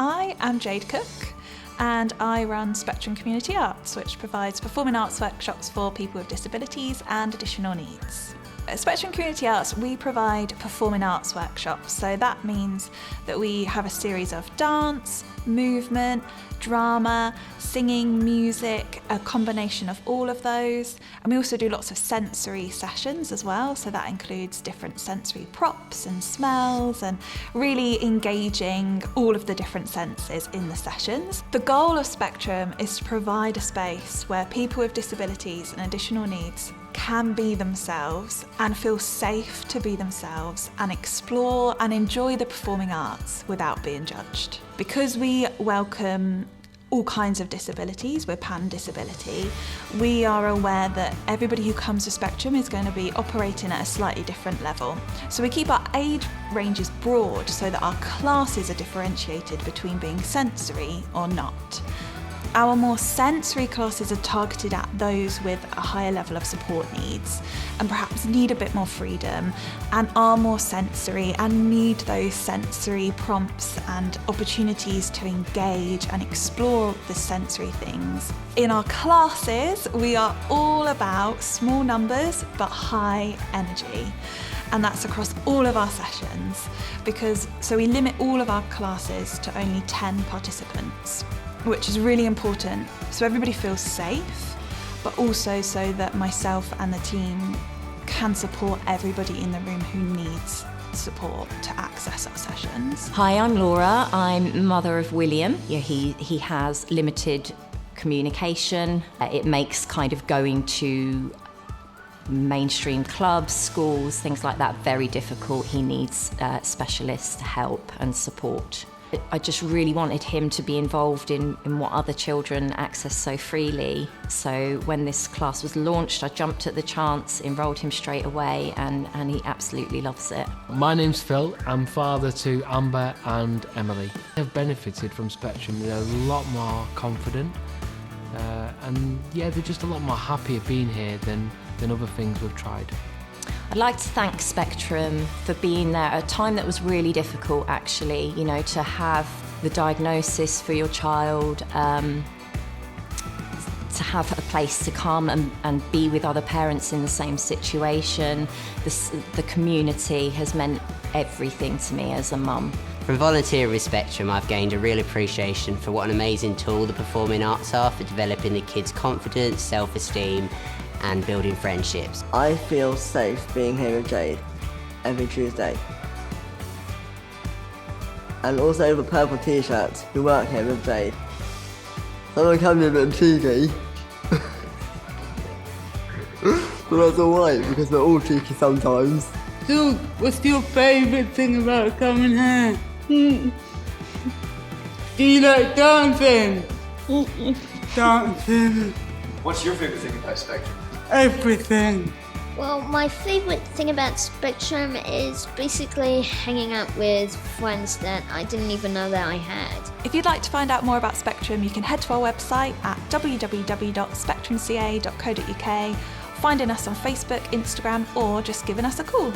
I am Jade Cook and I run Spectrum Community Arts, which provides performing arts workshops for people with disabilities and additional needs. At Spectrum Community Arts, we provide performing arts workshops, so that means that we have a series of dance, movement, drama, singing, music, a combination of all of those. And we also do lots of sensory sessions as well, so that includes different sensory props and smells and really engaging all of the different senses in the sessions. The goal of Spectrum is to provide a space where people with disabilities and additional needs can be themselves and feel safe to be themselves and explore and enjoy the performing arts without being judged. Because we welcome all kinds of disabilities, we're pan-disability, we are aware that everybody who comes to Spectrum is going to be operating at a slightly different level. So we keep our age ranges broad so that our classes are differentiated between being sensory or not. Our more sensory classes are targeted at those with a higher level of support needs and perhaps need a bit more freedom and are more sensory and need those sensory prompts and opportunities to engage and explore the sensory things. In our classes, we are all about small numbers but high energy. And that's across all of our sessions so we limit all of our classes to only 10 participants, which is really important so everybody feels safe, but also so that myself and the team can support everybody in the room who needs support to access our sessions. Hi, I'm Laura. I'm mother of William. He has limited communication. It makes kind of going to mainstream clubs, schools, things like that very difficult. He needs specialist help and support. I just really wanted him to be involved in what other children access so freely. So when this class was launched, I jumped at the chance, enrolled him straight away, and he absolutely loves it. My name's Phil. I'm father to Amber and Emily. I've benefited from Spectrum. They're a lot more confident, and they're just a lot more happier being here than other things we've tried. I'd like to thank Spectrum for being there at a time that was really difficult, actually, to have the diagnosis for your child, to have a place to come and be with other parents in the same situation. The community has meant everything to me as a mum. From volunteering with Spectrum, I've gained a real appreciation for what an amazing tool the performing arts are for developing the kids' confidence, self-esteem, and building friendships. I feel safe being here with Jade every Tuesday. And also the purple t-shirts who work here with Jade. Someone can be a bit cheeky. But that's alright because we're all cheeky sometimes. So, what's your favourite thing about coming here? Do you like dancing? Dancing. What's your favourite thing about Spectrum? Everything. Well, my favourite thing about Spectrum is basically hanging out with friends that I didn't even know that I had. If you'd like to find out more about Spectrum, you can head to our website at www.spectrumca.co.uk, finding us on Facebook, Instagram, or just giving us a call.